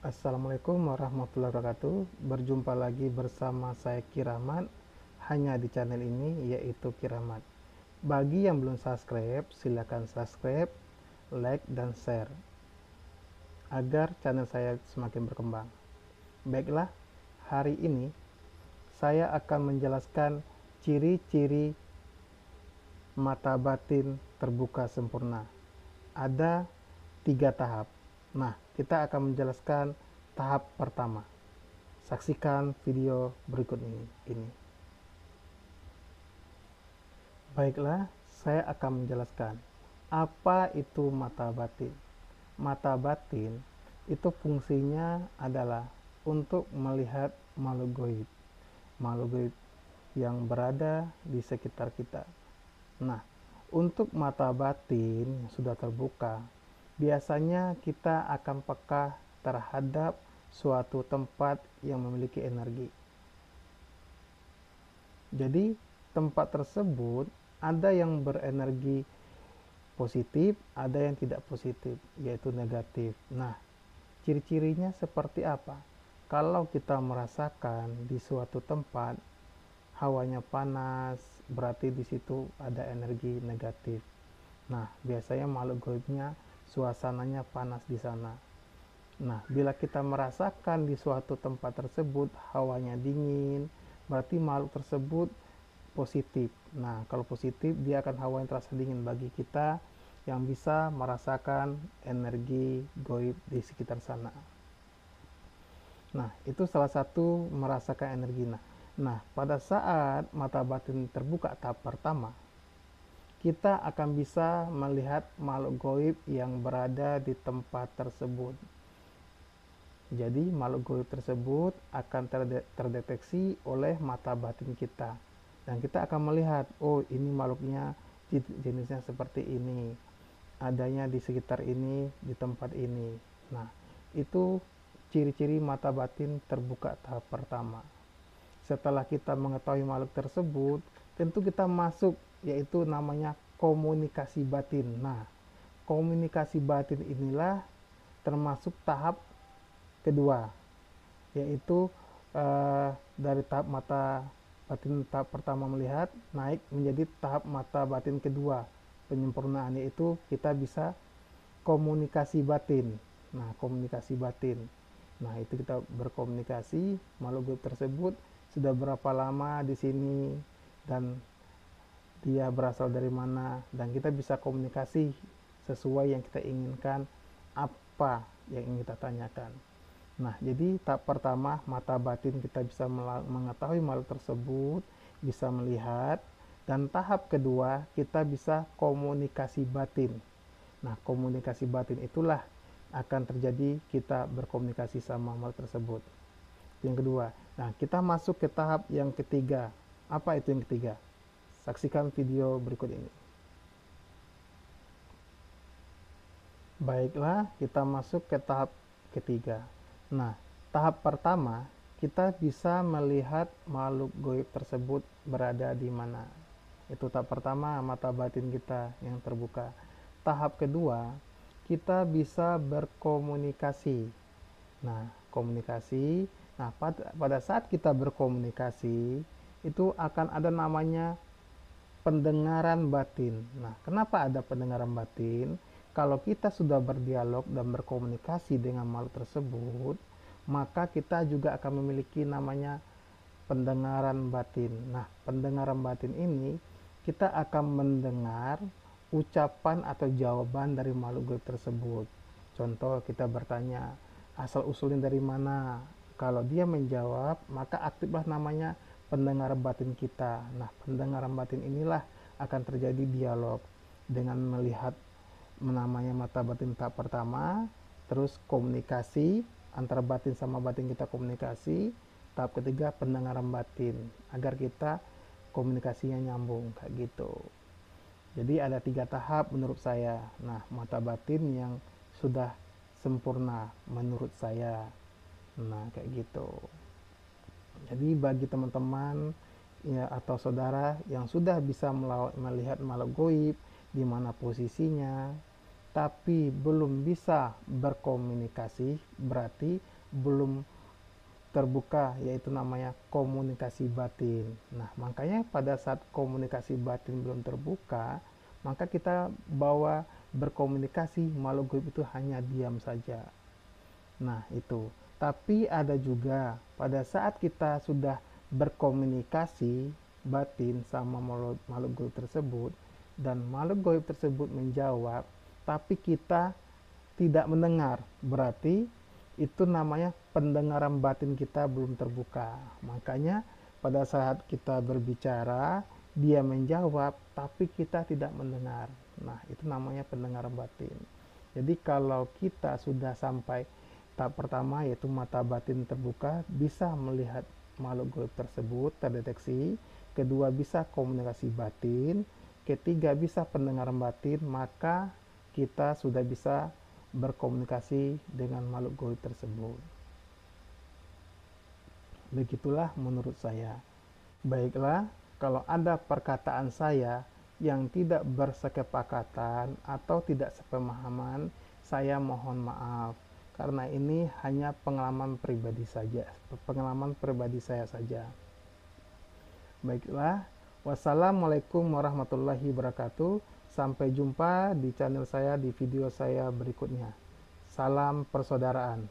Assalamualaikum warahmatullahi wabarakatuh. Berjumpa lagi bersama saya Kiramat hanya di channel ini, yaitu Kiramat. Bagi yang belum subscribe, silakan subscribe, like, dan share agar channel saya semakin berkembang. Baiklah, hari ini saya akan menjelaskan ciri-ciri mata batin terbuka sempurna. Ada 3 tahap. Nah, kita akan menjelaskan tahap pertama. Saksikan video berikut ini. Baiklah, saya akan menjelaskan apa itu mata batin. Mata batin itu fungsinya adalah untuk melihat makhluk gaib. Makhluk gaib yang berada di sekitar kita. Nah, untuk mata batin yang sudah terbuka, biasanya kita akan peka terhadap suatu tempat yang memiliki energi. Jadi, tempat tersebut ada yang berenergi positif, ada yang tidak positif, yaitu negatif. Nah, ciri-cirinya seperti apa? Kalau kita merasakan di suatu tempat hawanya panas, berarti di situ ada energi negatif. Nah, biasanya makhluk gaibnya suasananya panas di sana. Nah, bila kita merasakan di suatu tempat tersebut hawanya dingin, berarti makhluk tersebut positif. Nah, kalau positif dia akan hawa yang terasa dingin bagi kita yang bisa merasakan energi gaib di sekitar sana. Nah, itu salah satu merasakan energi. Nah, pada saat mata batin terbuka tahap pertama, kita akan bisa melihat makhluk gaib yang berada di tempat tersebut. Jadi, makhluk gaib tersebut akan terdeteksi oleh mata batin kita. Dan kita akan melihat, oh ini makhluknya jenisnya seperti ini. Adanya di sekitar ini, di tempat ini. Nah, itu ciri-ciri mata batin terbuka tahap pertama. Setelah kita mengetahui makhluk tersebut, tentu kita masuk, yaitu namanya komunikasi batin. Nah, komunikasi batin inilah termasuk tahap kedua, yaitu dari tahap mata batin tahap pertama melihat, naik menjadi tahap mata batin kedua, penyempurnaan, yaitu kita bisa komunikasi batin. Nah, komunikasi batin. Nah, itu kita berkomunikasi, makhluk gaib tersebut sudah berapa lama di sini dan dia berasal dari mana, dan kita bisa komunikasi sesuai yang kita inginkan, apa yang ingin kita tanyakan. Nah, jadi tahap pertama mata batin kita bisa mengetahui makhluk tersebut, bisa melihat, dan tahap kedua kita bisa komunikasi batin. Nah, komunikasi batin itulah akan terjadi kita berkomunikasi sama makhluk tersebut. Yang kedua, nah kita masuk ke tahap yang ketiga. Apa itu yang ketiga? Saksikan video berikut ini. Baiklah, kita masuk ke tahap ketiga. Nah, tahap pertama kita bisa melihat makhluk gaib tersebut berada di mana. Itu tahap pertama, mata batin kita yang terbuka. Tahap kedua, kita bisa berkomunikasi. Nah, komunikasi. Nah, pada saat kita berkomunikasi, itu akan ada namanya pendengaran batin. Nah, kenapa ada pendengaran batin? Kalau kita sudah berdialog dan berkomunikasi dengan makhluk tersebut, maka kita juga akan memiliki namanya pendengaran batin. Nah, pendengaran batin ini kita akan mendengar ucapan atau jawaban dari makhluk gaib tersebut. Contoh, kita bertanya, asal usulnya dari mana? Kalau dia menjawab, maka aktiflah namanya pendengaran batin kita. Nah, pendengaran batin inilah akan terjadi dialog dengan melihat namanya mata batin tahap pertama, terus komunikasi antara batin sama batin kita komunikasi, tahap ketiga pendengaran batin agar kita komunikasinya nyambung kayak gitu. Jadi ada 3 tahap menurut saya. Nah, mata batin yang sudah sempurna menurut saya. Nah, kayak gitu. Jadi bagi teman-teman ya atau saudara yang sudah bisa melihat makhluk gaib di mana posisinya, tapi belum bisa berkomunikasi, berarti belum terbuka, yaitu namanya komunikasi batin. Nah, makanya pada saat komunikasi batin belum terbuka, maka kita bawa berkomunikasi, makhluk gaib itu hanya diam saja. Nah, itu. Tapi ada juga pada saat kita sudah berkomunikasi batin sama makhluk gaib tersebut, dan makhluk gaib tersebut menjawab, tapi kita tidak mendengar, berarti itu namanya pendengaran batin kita belum terbuka. Makanya pada saat kita berbicara, dia menjawab, tapi kita tidak mendengar. Nah, itu namanya pendengaran batin. Jadi kalau kita sudah sampai tahap pertama, yaitu mata batin terbuka, bisa melihat makhluk gaib tersebut terdeteksi. Kedua, bisa komunikasi batin. Ketiga, bisa pendengaran batin. Maka kita sudah bisa berkomunikasi dengan makhluk gaib tersebut. Begitulah menurut saya. Baiklah, kalau ada perkataan saya yang tidak bersepakatan atau tidak sepemahaman, saya mohon maaf. Karena ini hanya pengalaman pribadi saja, pengalaman pribadi saya saja. Baiklah, wassalamualaikum warahmatullahi wabarakatuh. Sampai jumpa di channel saya di video saya berikutnya. Salam persaudaraan.